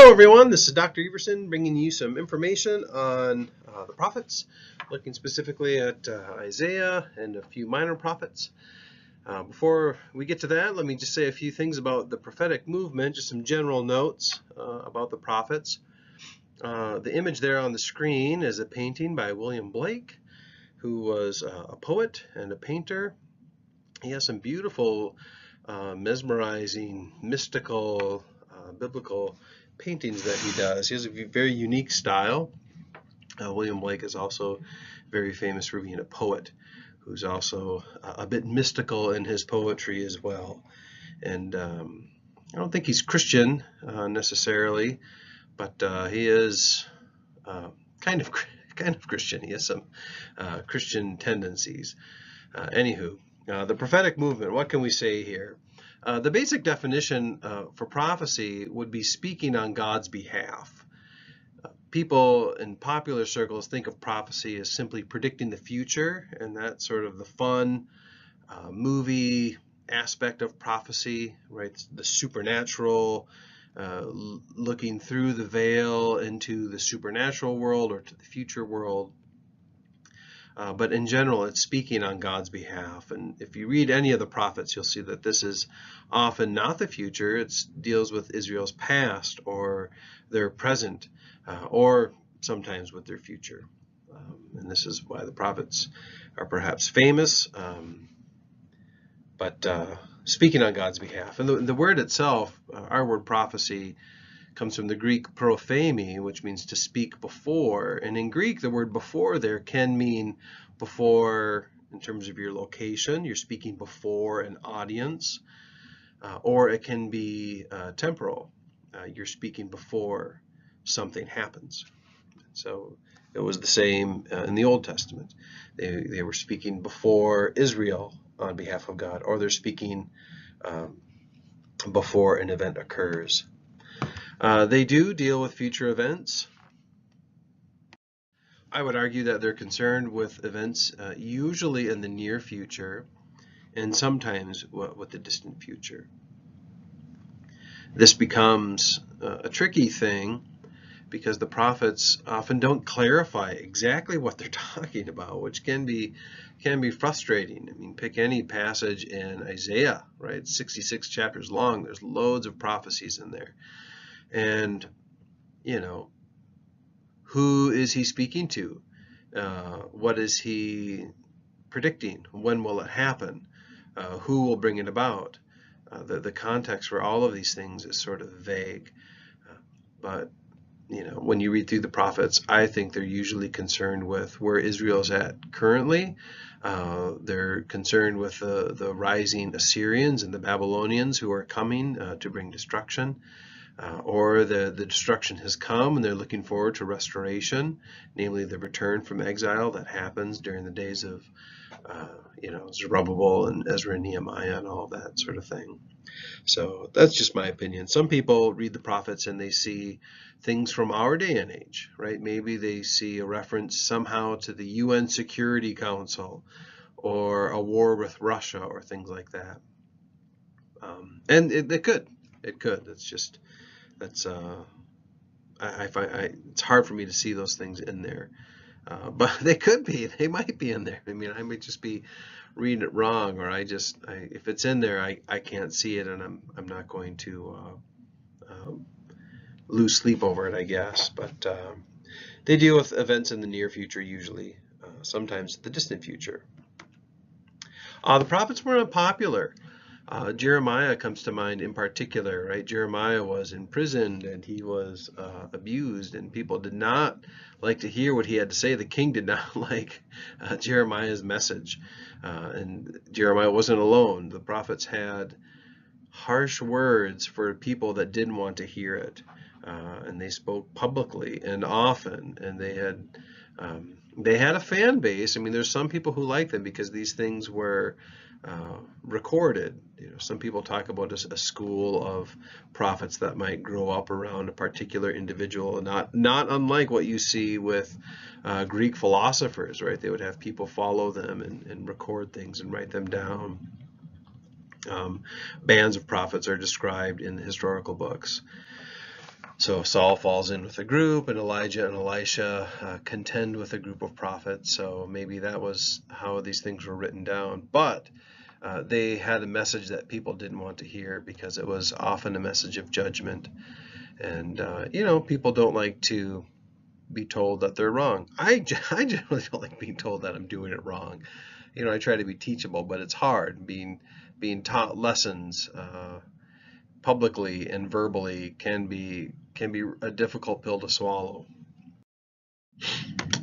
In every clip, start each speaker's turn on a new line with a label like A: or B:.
A: Hello everyone, this is Dr. Everson bringing you some information on the prophets, looking specifically at Isaiah and a few minor prophets. Before we get to that, let me just say a few things about the prophetic movement, just some general notes about the prophets. The image there on the screen is a painting by William Blake, who was a poet and a painter. He has some beautiful, mesmerizing, mystical, biblical paintings that he does. He has a very unique style. William Blake is also very famous for being a poet who's also a bit mystical in his poetry as well. And I don't think he's Christian necessarily, but he is kind of Christian. He has some Christian tendencies. Anywho, the prophetic movement, what can we say here? The basic definition for prophecy would be speaking on God's behalf. People in popular circles think of prophecy as simply predicting the future, and that's sort of the fun movie aspect of prophecy, right? The supernatural, looking through the veil into the supernatural world or to the future world. But in general, it's speaking on God's behalf. And if you read any of the prophets, you'll see that this is often not the future. It deals with Israel's past or their present, or sometimes with their future. And this is why the prophets are perhaps famous, but speaking on God's behalf. And the word itself, our word prophecy, comes from the Greek prophemi, which means to speak before. And in Greek, the word before there can mean before in terms of your location. You're speaking before an audience. Or it can be temporal. You're speaking before something happens. So it was the same in the Old Testament. They were speaking before Israel on behalf of God, or they're speaking before an event occurs. They do deal with future events. I would argue that they're concerned with events usually in the near future and sometimes with the distant future. This becomes a tricky thing because the prophets often don't clarify exactly what they're talking about, which can be frustrating. I mean, pick any passage in Isaiah, right? It's 66 chapters long. There's loads of prophecies in there. And, you know, who is he speaking to? What is he predicting? When will it happen? Who will bring it about? The context for all of these things is sort of vague. But, you know, when you read through the prophets, I think they're usually concerned with where Israel's at currently. They're concerned with the rising Assyrians and the Babylonians who are coming to bring destruction. Or the destruction has come and they're looking forward to restoration, namely the return from exile that happens during the days of Zerubbabel and Ezra and Nehemiah and all that sort of thing. So that's just my opinion. Some people read the prophets and they see things from our day and age, right? Maybe they see a reference somehow to the UN Security Council or a war with Russia or things like that. And it could. I find it's hard for me to see those things in there, but they might be in there. I mean, I might just be reading it wrong, or if it's in there, I can't see it, and I'm not going to lose sleep over it, I guess. But they deal with events in the near future, usually, sometimes the distant future. The prophets were unpopular. Jeremiah comes to mind in particular, right? Jeremiah was imprisoned and he was abused, and people did not like to hear what he had to say. The king did not like Jeremiah's message, and Jeremiah wasn't alone. The prophets had harsh words for people that didn't want to hear it, and they spoke publicly and often, and they had a fan base. I mean, there's some people who like them because these things were recorded. You know, some people talk about a school of prophets that might grow up around a particular individual, not unlike what you see with Greek philosophers, right? They would have people follow them and record things and write them down. Bands of prophets are described in the historical books. So Saul falls in with a group, and Elijah and Elisha contend with a group of prophets. So maybe that was how these things were written down. But they had a message that people didn't want to hear because it was often a message of judgment. And, people don't like to be told that they're wrong. I generally don't like being told that I'm doing it wrong. I try to be teachable, but it's hard. Being taught lessons publicly and verbally can be a difficult pill to swallow.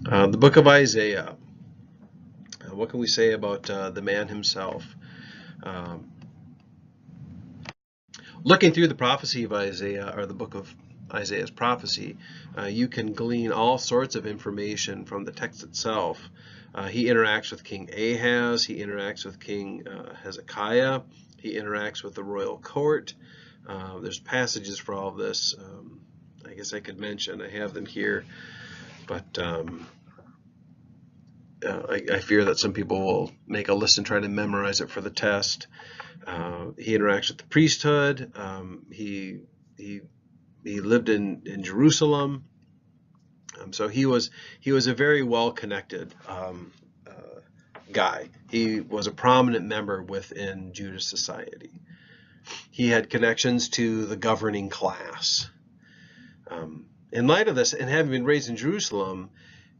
A: The book of Isaiah. What can we say about the man himself? Looking through the prophecy of Isaiah, or the book of Isaiah's prophecy, you can glean all sorts of information from the text itself. He interacts with King Ahaz, he interacts with King Hezekiah, he interacts with the royal court. There's passages for all of this. I guess I could mention, I have them here, but I fear that some people will make a list and try to memorize it for the test. He interacts with the priesthood. He lived in Jerusalem, so he was a very well-connected guy. He was a prominent member within Jewish society. He had connections to the governing class. In light of this, and having been raised in Jerusalem,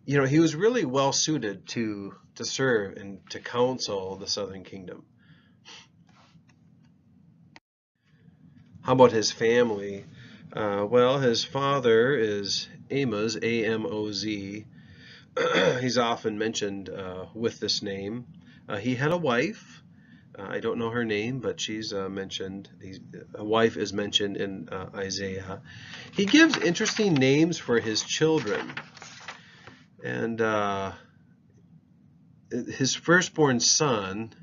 A: he was really well suited to serve and to counsel the southern kingdom. How about his family? Well, his father is Amoz, A-M-O-Z. He's often mentioned with this name. He had a wife. I don't know her name, but she's mentioned. A wife is mentioned in Isaiah. He gives interesting names for his children. And his firstborn son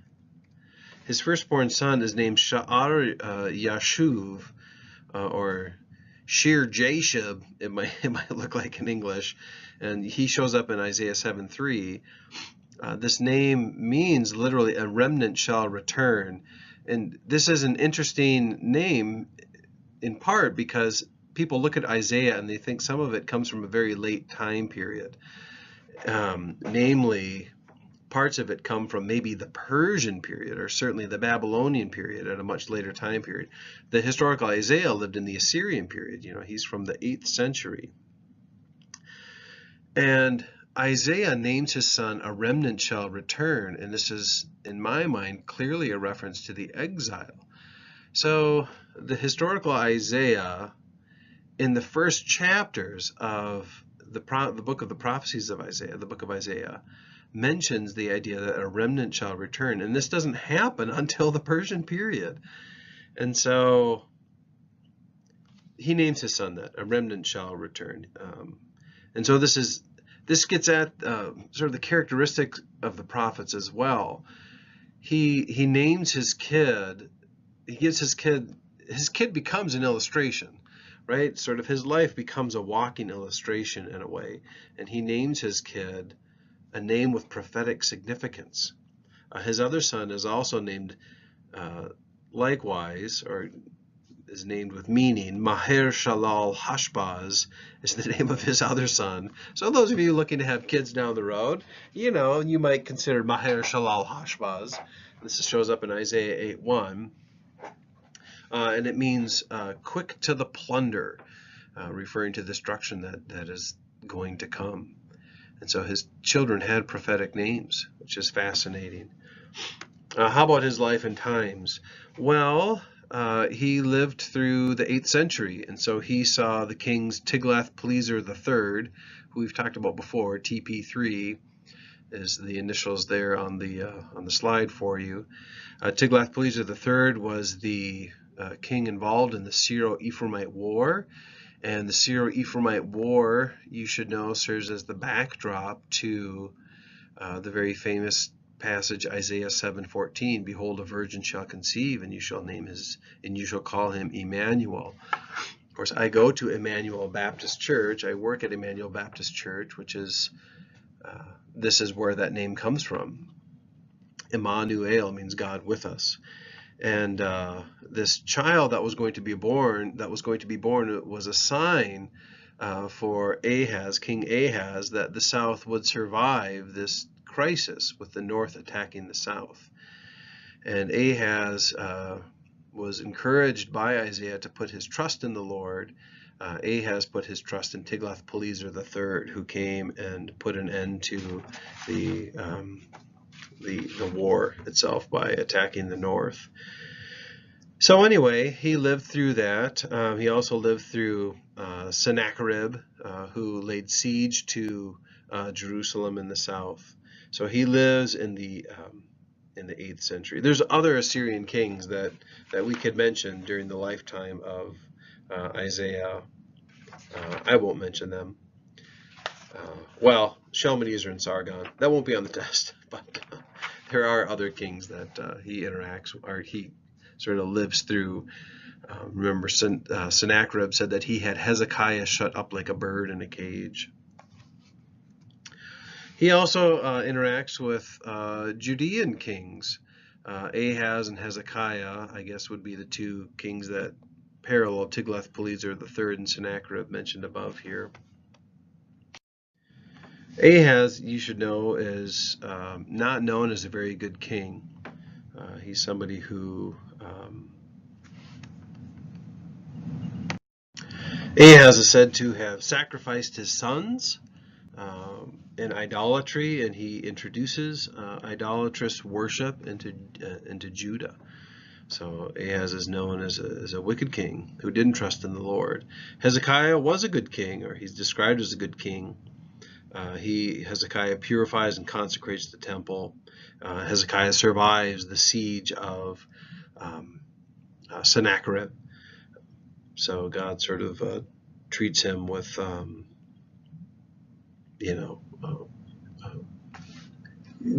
A: is named Sha'ar Yashuv, or Shir Jashub, it might look like in English, and he shows up in Isaiah 7:3. This name means literally a remnant shall return, and this is an interesting name in part because people look at Isaiah and they think some of it comes from a very late time period. Namely, parts of it come from maybe the Persian period or certainly the Babylonian period at a much later time period. The historical Isaiah lived in the Assyrian period. He's from the 8th century. And Isaiah names his son a remnant shall return, and this is, in my mind, clearly a reference to the exile. So the historical Isaiah, in the first chapters of the book of the prophecies of Isaiah, the book of Isaiah, mentions the idea that a remnant shall return, and this doesn't happen until the Persian period. And so he names his son that, a remnant shall return. And so this gets at sort of the characteristics of the prophets as well. He names his kid, his kid becomes an illustration, right? Sort of his life becomes a walking illustration in a way, and he names his kid a name with prophetic significance. His other son is also named likewise, or is named with meaning. Maher Shalal Hashbaz is the name of his other son. So those of you looking to have kids down the road, you might consider Maher Shalal Hashbaz. This shows up in Isaiah 8:1. And it means quick to the plunder, referring to destruction that is going to come. And so his children had prophetic names, which is fascinating. How about his life and times? Well, he lived through the 8th century, and so he saw the kings Tiglath-Pileser III, who we've talked about before. TP3 is the initials there on the slide for you. Tiglath-Pileser III was the king involved in the Syro-Ephraimite War. And the Syro-Ephraimite War, you should know, serves as the backdrop to the very famous passage Isaiah 7:14. Behold, a virgin shall conceive, and you shall call him Emmanuel. Of course, I go to Emmanuel Baptist Church. I work at Emmanuel Baptist Church, which is this is where that name comes from. Emmanuel means God with us. And this child that was going to be born, was a sign for Ahaz, King Ahaz, that the South would survive this crisis with the North attacking the South. And Ahaz was encouraged by Isaiah to put his trust in the Lord. Ahaz put his trust in Tiglath-Pileser III, who came and put an end to the war itself by attacking the North. So anyway, he lived through that. He also lived through Sennacherib, who laid siege to Jerusalem in the south. So he lives in the 8th century. There's other Assyrian kings that we could mention during the lifetime of Isaiah. I won't mention them. Well, Shalmaneser and Sargon. That won't be on the test, but there are other kings that he interacts, or he sort of lives through. Remember, Sennacherib said that he had Hezekiah shut up like a bird in a cage. He also interacts with Judean kings. Ahaz and Hezekiah, I guess, would be the two kings that parallel Tiglath-Pileser III and Sennacherib mentioned above here. Ahaz, you should know, is not known as a very good king. He's somebody who Ahaz is said to have sacrificed his sons in idolatry, and he introduces idolatrous worship into Judah. So Ahaz is known as a wicked king who didn't trust in the Lord. Hezekiah was a good king, or he's described as a good king. Hezekiah purifies and consecrates the temple. Hezekiah survives the siege of Sennacherib. So God sort of treats him with,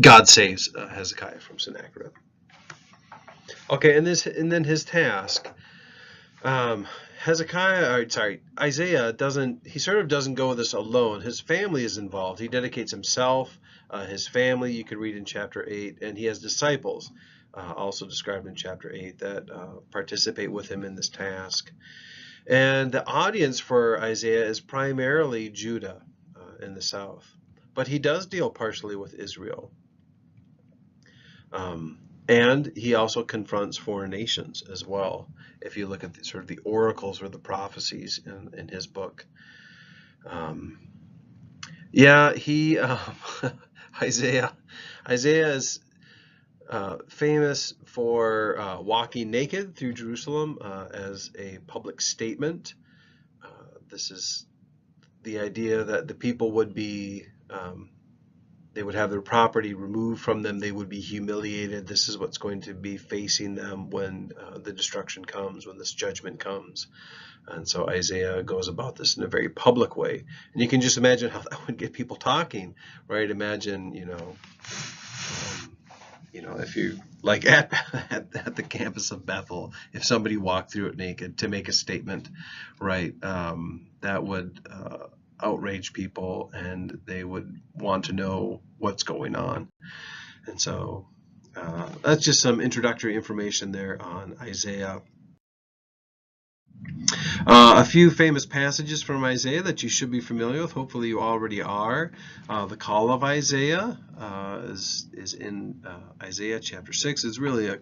A: God saves Hezekiah from Sennacherib. Okay, and then his task. Isaiah doesn't go with this alone. His family is involved. He dedicates himself, his family, you could read in chapter 8, and he has disciples, also described in chapter 8, that participate with him in this task. And the audience for Isaiah is primarily Judah in the south, but he does deal partially with Israel. And he also confronts foreign nations as well, if you look at sort of the oracles or the prophecies in his book. Isaiah is famous for walking naked through Jerusalem as a public statement. This is the idea that the people would be they would have their property removed from them. They would be humiliated. This is what's going to be facing them when the destruction comes, when this judgment comes. And so Isaiah goes about this in a very public way. And you can just imagine how that would get people talking, right? Imagine, if you, like at the campus of Bethel, if somebody walked through it naked to make a statement, right, that would outrage people, and they would want to know what's going on. And so that's just some introductory information there on Isaiah. A few famous passages from Isaiah that you should be familiar with. Hopefully you already are. The call of Isaiah is in Isaiah chapter 6. It's really a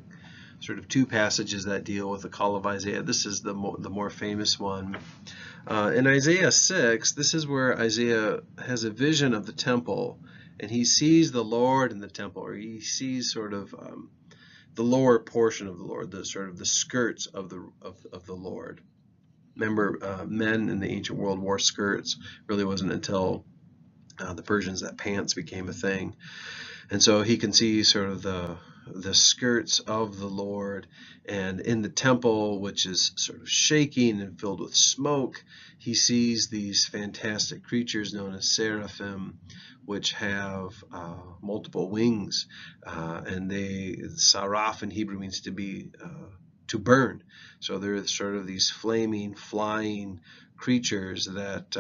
A: sort of two passages that deal with the call of Isaiah. This is the more famous one. In Isaiah 6, this is where Isaiah has a vision of the temple, and he sees the Lord in the temple, or he sees sort of the lower portion of the Lord, the sort of the skirts of the Lord. Remember, men in the ancient world wore skirts. It really wasn't until the Persians that pants became a thing. And so he can see sort of the skirts of the Lord, and in the temple, which is sort of shaking and filled with smoke, he sees these fantastic creatures known as seraphim, which have multiple wings, and saraph in Hebrew means to burn. So they're sort of these flaming, flying creatures that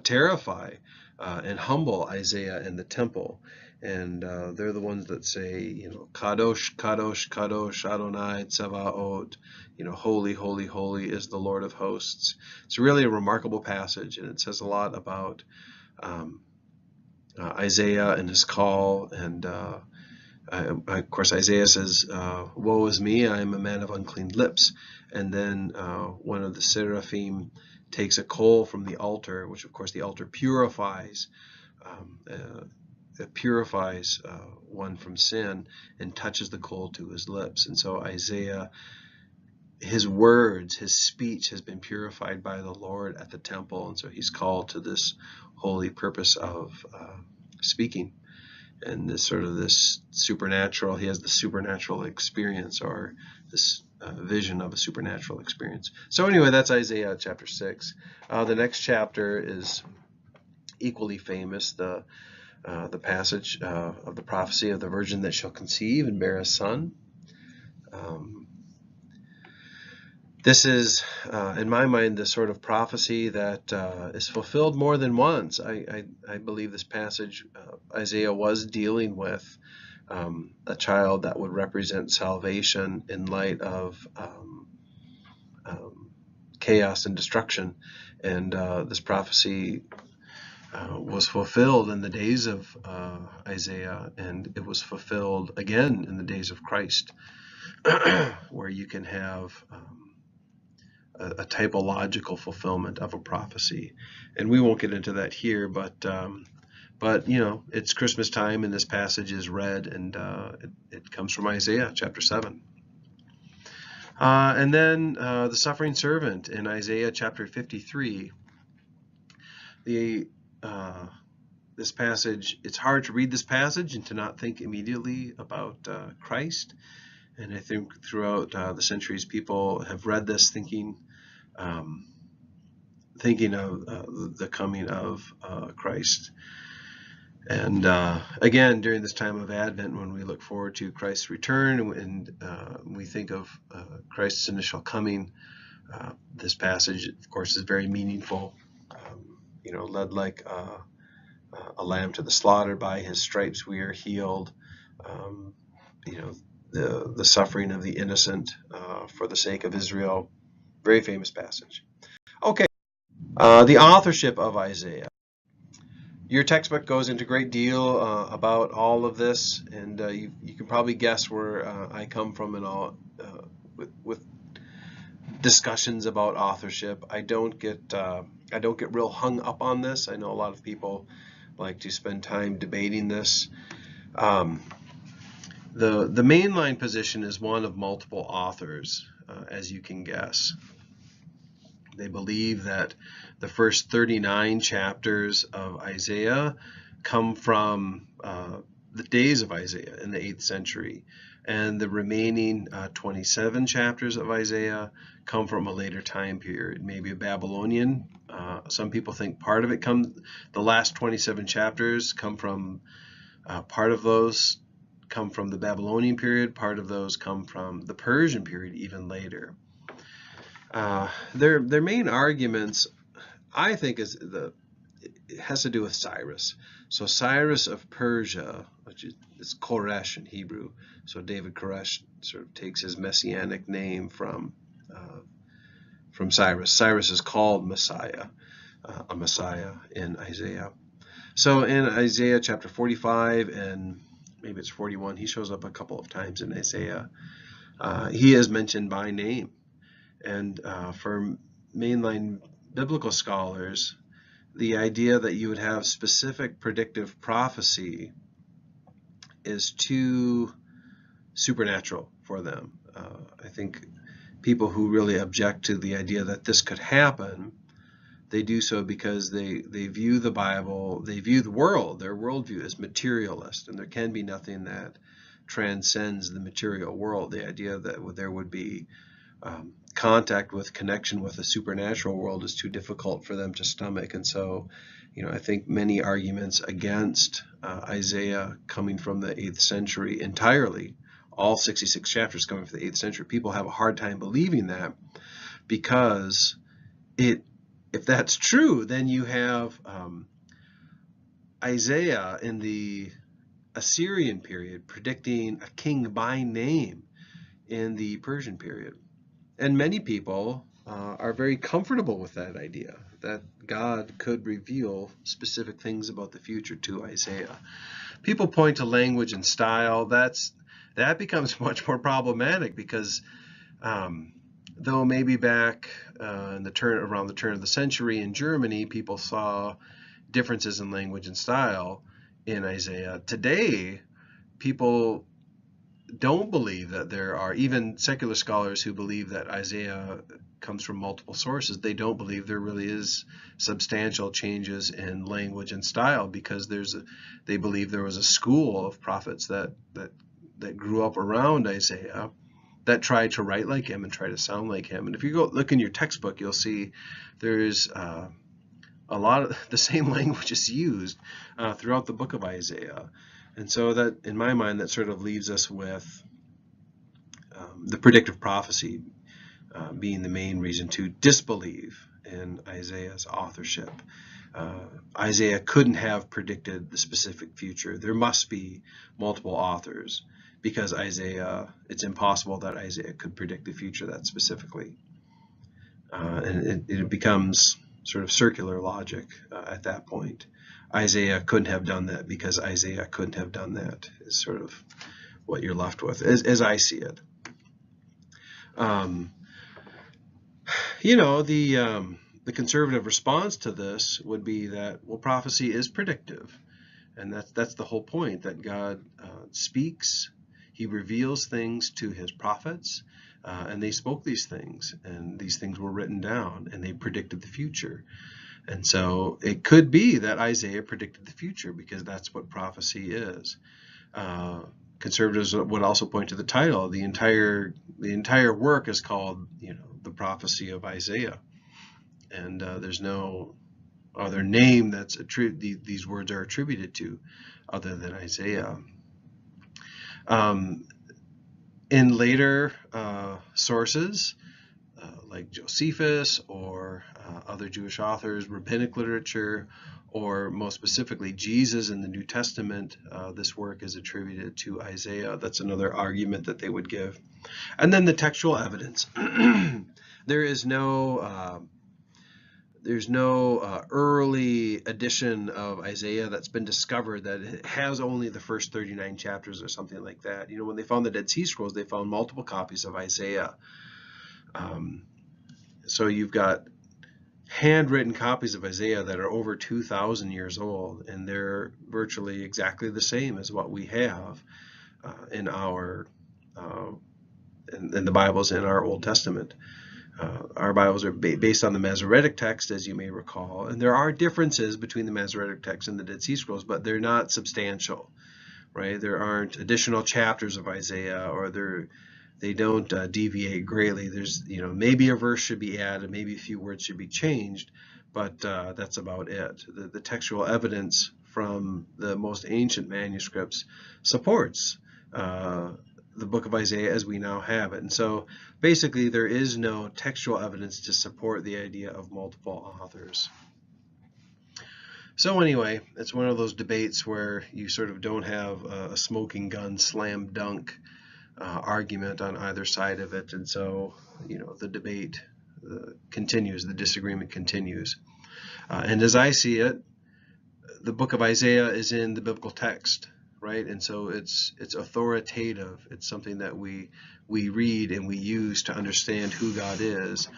A: terrify and humble Isaiah in the temple. and they're the ones that say, you know, Kadosh, Kadosh, Kadosh, Adonai Tsevaot, you know, holy, holy, holy is the Lord of hosts. It's really a remarkable passage, and it says a lot about Isaiah and his call. And of course, Isaiah says, woe is me, I am a man of unclean lips. And then one of the seraphim takes a coal from the altar, which of course the altar purifies. It purifies one from sin, and touches the coal to his lips. And so Isaiah, his words, his speech has been purified by the Lord at the temple, and so he's called to this holy purpose of speaking. And this sort of this supernatural, he has the supernatural experience, or this vision of a supernatural experience. So anyway, that's Isaiah chapter 6. The next chapter is equally famous, the passage of the prophecy of the virgin that shall conceive and bear a son. This is, in my mind, the sort of prophecy that is fulfilled more than once. I believe this passage, Isaiah was dealing with a child that would represent salvation in light of chaos and destruction. And this prophecy was fulfilled in the days of Isaiah, and it was fulfilled again in the days of Christ, where you can have a typological fulfillment of a prophecy. And we won't get into that here, but you know, it's Christmas time, and this passage is read, and it comes from Isaiah chapter 7. And then the suffering servant in Isaiah chapter 53. This passage, it's hard to read this passage and to not think immediately about Christ. And I think throughout the centuries, people have read this thinking of the coming of Christ. And again, during this time of Advent, when we look forward to Christ's return, and we think of Christ's initial coming, this passage, of course, is very meaningful. You know, led like a lamb to the slaughter, by his stripes we are healed. You know, the suffering of the innocent for the sake of Israel. Very famous passage. Okay, the authorship of Isaiah. Your textbook goes into a great deal about all of this, and you can probably guess where I come from and all with discussions about authorship. I don't get real hung up on this. I know a lot of people like to spend time debating this. The mainline position is one of multiple authors, as you can guess. They believe that the first 39 chapters of Isaiah come from the days of Isaiah in the 8th century, and the remaining 27 chapters of Isaiah come from a later time period, maybe a Babylonian. Some people think part of it the last 27 chapters come from, part of those come from the Babylonian period, part of those come from the Persian period, even later. Their main arguments, I think, it has to do with Cyrus. So Cyrus of Persia, which is Koresh in Hebrew, so David Koresh sort of takes his messianic name from Cyrus. Cyrus is called Messiah, a Messiah in Isaiah. So in Isaiah chapter 45 and maybe it's 41, he shows up a couple of times in Isaiah. He is mentioned by name. And for mainline biblical scholars, the idea that you would have specific predictive prophecy is too supernatural for them. I think people who really object to the idea that this could happen, they do so because they view the Bible, they view the world, their worldview as materialist, and there can be nothing that transcends the material world. The idea that there would be contact with, connection with the supernatural world is too difficult for them to stomach. And so, you know, I think many arguments against Isaiah coming from the 8th century entirely, all 66 chapters coming from the 8th century, people have a hard time believing that, because if that's true, then you have Isaiah in the Assyrian period, predicting a king by name in the Persian period. And many people are very comfortable with that idea, that God could reveal specific things about the future to Isaiah. People point to language and style. That becomes much more problematic because though maybe back around the turn of the century in Germany, people saw differences in language and style in Isaiah. Today, people don't believe that there are, even secular scholars who believe that Isaiah comes from multiple sources, they don't believe there really is substantial changes in language and style, because they believe there was a school of prophets that grew up around Isaiah that tried to write like him and try to sound like him. And if you go look in your textbook, you'll see there's a lot of the same language is used throughout the book of Isaiah. And so that, in my mind, that sort of leaves us with the predictive prophecy being the main reason to disbelieve in Isaiah's authorship. Isaiah couldn't have predicted the specific future. There must be multiple authors, because it's impossible that Isaiah could predict the future that specifically. And it becomes sort of circular logic at that point. Isaiah couldn't have done that because Isaiah couldn't have done that, is sort of what you're left with, as I see it. The conservative response to this would be that, well, prophecy is predictive, and that's the whole point, that God speaks, he reveals things to his prophets, and they spoke these things, and these things were written down, and they predicted the future. And so it could be that Isaiah predicted the future, because that's what prophecy is. Conservatives would also point to the title. The entire work is called, the prophecy of Isaiah, and there's no other name these words are attributed to other than Isaiah. In later sources, like Josephus or other Jewish authors, rabbinic literature, or most specifically Jesus in the New Testament, this work is attributed to Isaiah. That's another argument that they would give. And then the textual evidence. There's no early edition of Isaiah that's been discovered that has only the first 39 chapters or something like that. When they found the Dead Sea Scrolls, they found multiple copies of Isaiah. So you've got handwritten copies of Isaiah that are over 2,000 years old, and they're virtually exactly the same as what we have in the Bibles in our Old Testament. Our Bibles are based on the Masoretic text, as you may recall, and there are differences between the Masoretic text and the Dead Sea Scrolls, but they're not substantial, right? There aren't additional chapters of Isaiah, or they don't deviate greatly. There's, maybe a verse should be added, maybe a few words should be changed, but that's about it. The textual evidence from the most ancient manuscripts supports the book of Isaiah as we now have it. And so basically there is no textual evidence to support the idea of multiple authors. So anyway, it's one of those debates where you sort of don't have a smoking gun slam dunk argument on either side of it, and so the debate continues, the disagreement continues. And as I see it, the book of Isaiah is in the biblical text, right? And so it's authoritative. It's something that we read and we use to understand who God is,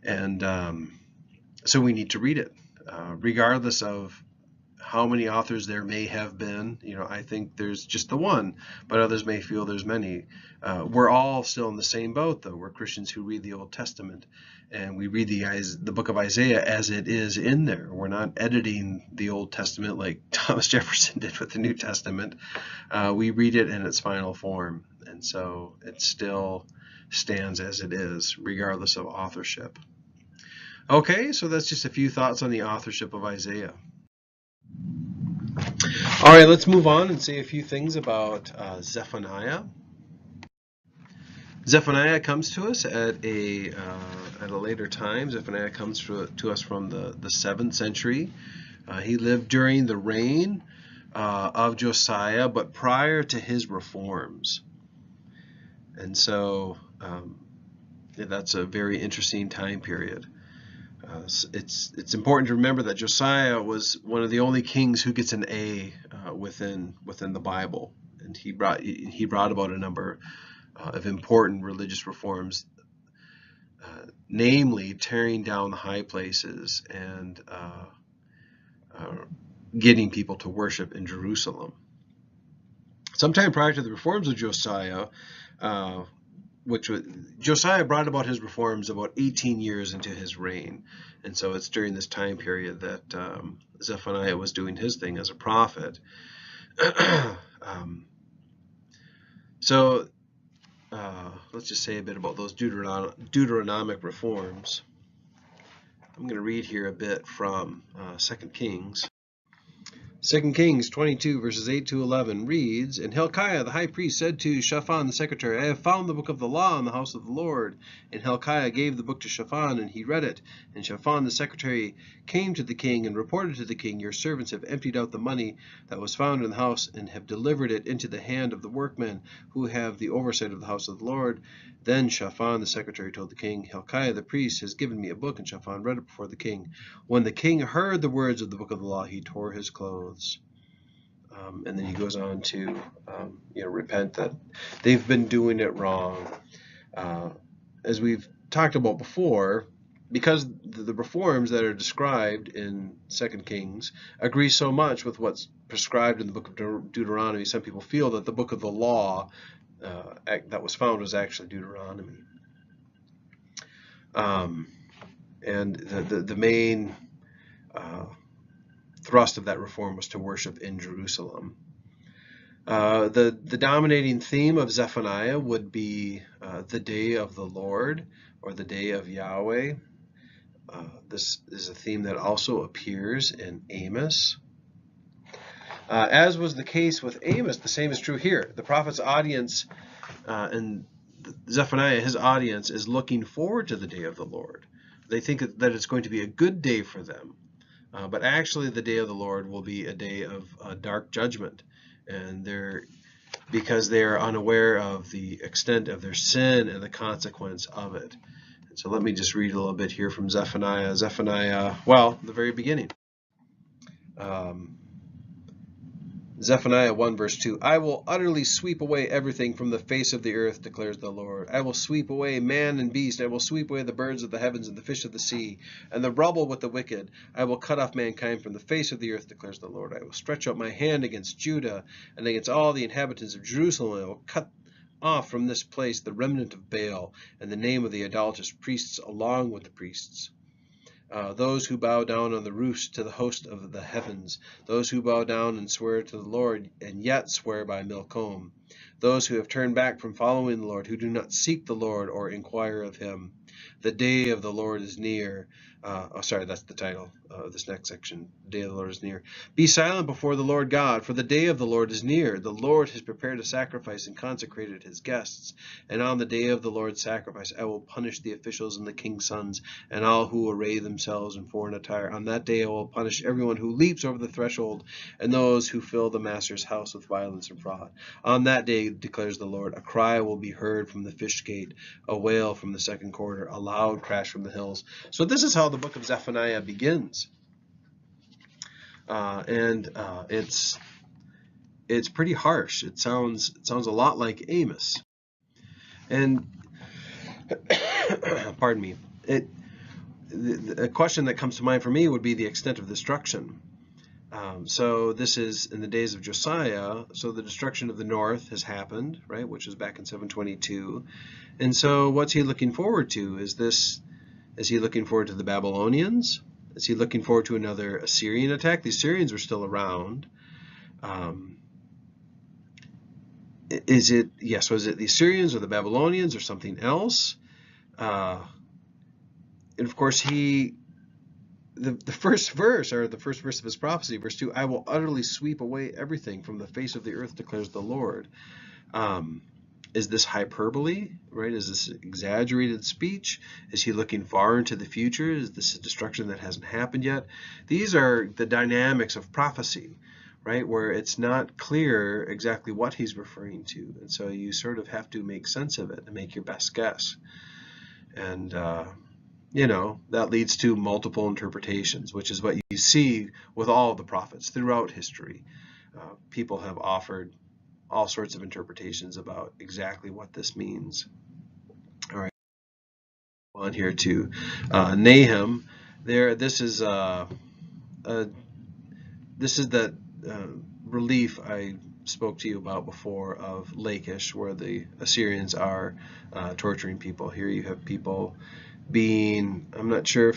A: and so we need to read it, regardless of how many authors there may have been. I think there's just the one, but others may feel there's many. We're all still in the same boat, though. We're Christians who read the Old Testament, and we read the book of Isaiah as it is in there. We're not editing the Old Testament like Thomas Jefferson did with the New Testament. We read it in its final form, and so it still stands as it is, regardless of authorship. Okay, so that's just a few thoughts on the authorship of Isaiah. All right, let's move on and say a few things about Zephaniah. Zephaniah comes to us at a later time. Zephaniah comes to us from the 7th century. He lived during the reign of Josiah, but prior to his reforms. And so that's a very interesting time period. It's important to remember that Josiah was one of the only kings who gets an A within the Bible, and he brought about a number of important religious reforms, namely tearing down the high places and getting people to worship in Jerusalem. Sometime prior to the reforms of Josiah, Josiah brought about his reforms about 18 years into his reign, and so it's during this time period that Zephaniah was doing his thing as a prophet. So let's just say a bit about those Deuteronomic reforms. I'm going to read here a bit from 2 Kings. 2 Kings 22 verses 8 to 11 reads, And Hilkiah the high priest said to Shaphan the secretary, I have found the book of the law in the house of the Lord. And Hilkiah gave the book to Shaphan, and he read it. And Shaphan the secretary came to the king and reported to the king, Your servants have emptied out the money that was found in the house, and have delivered it into the hand of the workmen who have the oversight of the house of the Lord. Then Shaphan the secretary told the king, Hilkiah the priest has given me a book, and Shaphan read it before the king. When the king heard the words of the book of the law, he tore his clothes. And then he goes on to repent that they've been doing it wrong. As we've talked about before, because the reforms that are described in 2 Kings agree so much with what's prescribed in the book of Deuteronomy, some people feel that the book of the law that was found was actually Deuteronomy. And the main thrust of that reform was to worship in Jerusalem. The dominating theme of Zephaniah would be the day of the Lord, or the day of Yahweh. This is a theme that also appears in Amos. As was the case with Amos, the same is true here. The prophet's audience and Zephaniah, his audience, is looking forward to the day of the Lord. They think that it's going to be a good day for them. But actually the day of the Lord will be a day of dark judgment, and because they are unaware of the extent of their sin and the consequence of it. And so let me just read a little bit here from Zephaniah. The very beginning. Zephaniah 1 verse 2, I will utterly sweep away everything from the face of the earth, declares the Lord. I will sweep away man and beast. I will sweep away the birds of the heavens and the fish of the sea, and the rubble with the wicked. I will cut off mankind from the face of the earth, declares the Lord. I will stretch out my hand against Judah and against all the inhabitants of Jerusalem. I will cut off from this place the remnant of Baal and the name of the idolatrous priests along with the priests. Those who bow down on the roofs to the host of the heavens, those who bow down and swear to the Lord, and yet swear by Milcom, those who have turned back from following the Lord, who do not seek the Lord or inquire of him. The day of the Lord is near. That's the title of this next section. The day of the Lord is near. Be silent before the Lord God, for the day of the Lord is near. The Lord has prepared a sacrifice and consecrated his guests. And on the day of the Lord's sacrifice, I will punish the officials and the king's sons and all who array themselves in foreign attire. On that day I will punish everyone who leaps over the threshold and those who fill the master's house with violence and fraud. On that day, declares the Lord, a cry will be heard from the fish gate, a wail from the second quarter, a loud crash from the hills. So this is how the book of Zephaniah begins. It's pretty harsh. It sounds a lot like Amos. And pardon me. The question that comes to mind for me would be the extent of destruction. So this is in the days of Josiah. So the destruction of the north has happened, right, which was back in 722. And so what's he looking forward to? Is he looking forward to the Babylonians? Is he looking forward to another Assyrian attack? The Assyrians were still around. Was it the Assyrians or the Babylonians or something else? And of course, the first verse of his prophecy, verse 2, I will utterly sweep away everything from the face of the earth, declares the Lord. Is this hyperbole, right? Is this exaggerated speech? Is he looking far into the future? Is this a destruction that hasn't happened yet? These are the dynamics of prophecy, right, where it's not clear exactly what he's referring to. And so you sort of have to make sense of it and make your best guess. And, that leads to multiple interpretations, which is what you see with all of the prophets throughout history. People have offered all sorts of interpretations about exactly what this means. All right, on here to Nahum. This is that relief I spoke to you about before of Lachish, where the Assyrians are torturing people. Here you have people being, I'm not sure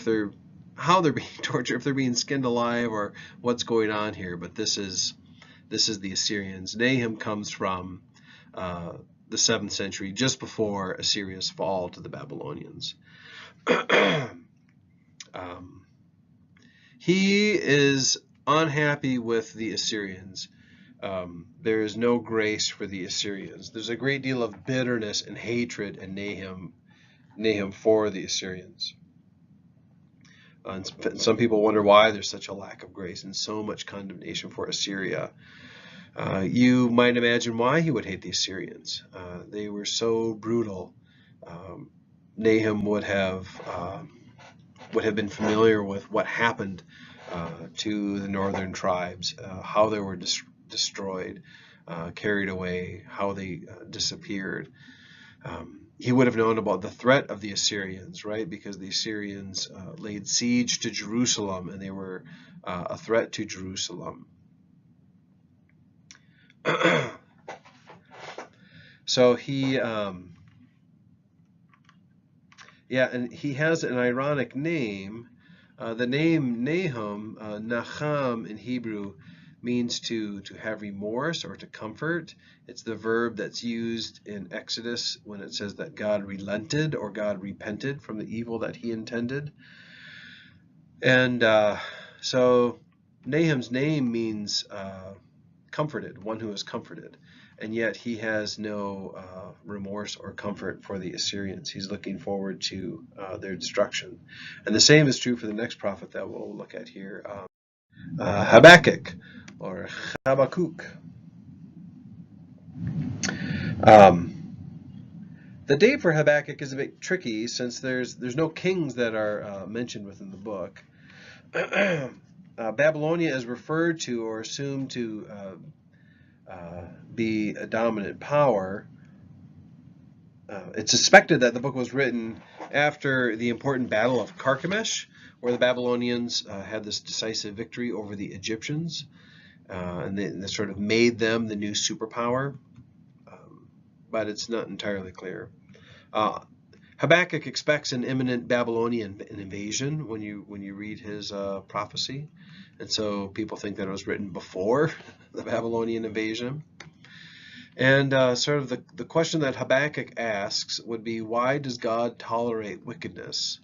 A: how they're being tortured, if they're being skinned alive or what's going on here, but this is the Assyrians. Nahum comes from the 7th century, just before Assyria's fall to the Babylonians. He is unhappy with the Assyrians. There is no grace for the Assyrians. There's a great deal of bitterness and hatred in Nahum for the Assyrians. And some people wonder why there's such a lack of grace and so much condemnation for Assyria. You might imagine why he would hate the Assyrians. They were so brutal. Nahum would have been familiar with what happened to the northern tribes, how they were destroyed, carried away, how they disappeared. He would have known about the threat of the Assyrians, right? Because the Assyrians laid siege to Jerusalem, and they were a threat to Jerusalem. So he, and he has an ironic name. The name Nahum, Nacham in Hebrew, means to have remorse or to comfort. It's the verb that's used in Exodus when it says that God relented or God repented from the evil that he intended. And so Nahum's name means comforted, one who is comforted. And yet he has no remorse or comfort for the Assyrians. He's looking forward to their destruction. And the same is true for the next prophet that we'll look at here, Habakkuk or Habakkuk. The date for Habakkuk is a bit tricky since there's no kings that are mentioned within the book. Babylonia is referred to or assumed to be a dominant power. It's suspected that the book was written after the important Battle of Carchemish, where the Babylonians had this decisive victory over the Egyptians, and they sort of made them the new superpower, but it's not entirely clear. Habakkuk expects an imminent Babylonian invasion when you read his prophecy, and so people think that it was written before the Babylonian invasion. And sort of the question that Habakkuk asks would be, why does God tolerate wickedness?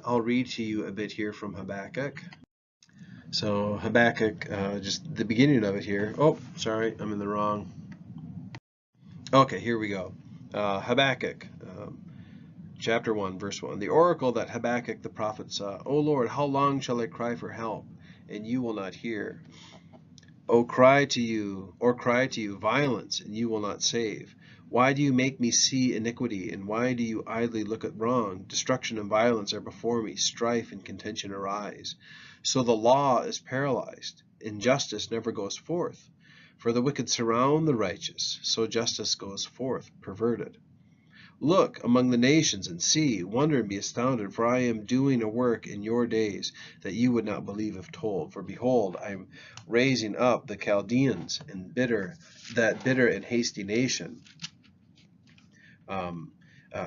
A: I'll read to you a bit here from Habakkuk. So Habakkuk, just the beginning of it here. Oh, sorry, I'm in the wrong. Okay, here we go. Habakkuk, chapter 1, verse 1. The oracle that Habakkuk the prophet saw. O Lord, how long shall I cry for help, and you will not hear? Cry to you, violence, and you will not save. Why do you make me see iniquity, and why do you idly look at wrong? Destruction and violence are before me, strife and contention arise. So the law is paralyzed, and justice never goes forth. For the wicked surround the righteous, so justice goes forth perverted. Look among the nations and see, wonder and be astounded, for I am doing a work in your days that you would not believe if told. For behold, I am raising up the Chaldeans and that bitter and hasty nation,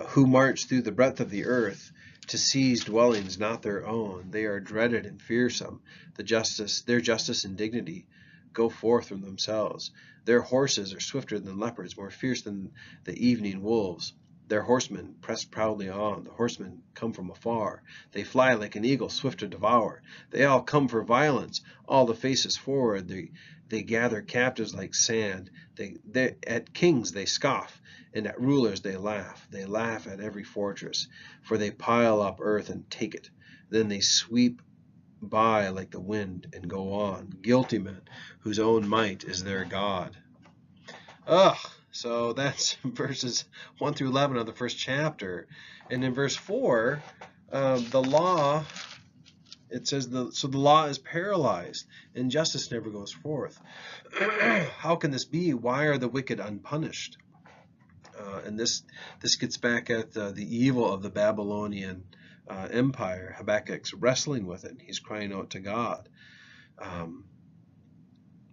A: who march through the breadth of the earth to seize dwellings not their own. They are dreaded and fearsome. Their justice and dignity go forth from themselves. Their horses are swifter than leopards, more fierce than the evening wolves. Their horsemen press proudly on. The horsemen come from afar. They fly like an eagle, swift to devour. They all come for violence. All the faces forward. They gather captives like sand. At kings they scoff, and at rulers they laugh. They laugh at every fortress, for they pile up earth and take it. Then they sweep by like the wind and go on. Guilty men whose own might is their God. Ugh. So that's verses 1 through 11 of the first chapter. And in verse 4, the law, it says, so the law is paralyzed and justice never goes forth. How can this be? Why are the wicked unpunished? And this gets back at the evil of the Babylonian empire. Habakkuk's wrestling with it. He's crying out to God.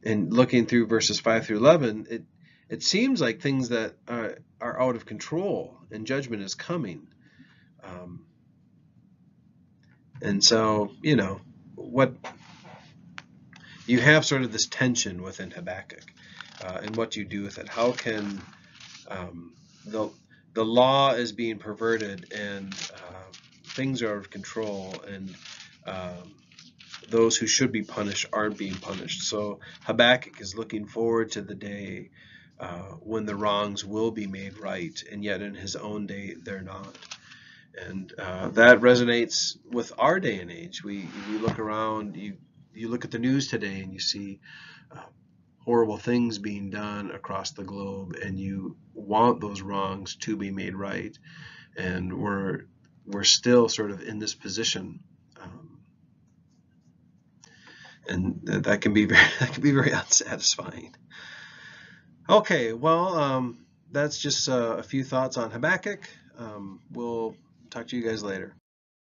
A: And looking through verses 5 through 11, it seems like things that are out of control and judgment is coming. And so, what you have sort of this tension within Habakkuk and what you do with it. How can the law is being perverted and things are out of control, and those who should be punished aren't being punished. So Habakkuk is looking forward to the day when the wrongs will be made right, and yet in his own day they're not. And that resonates with our day and age. We look around, you look at the news today and you see horrible things being done across the globe, and you want those wrongs to be made right. And we're still sort of in this position, and that can be very unsatisfying. Okay, well, that's just a few thoughts on Habakkuk. We'll talk to you guys later.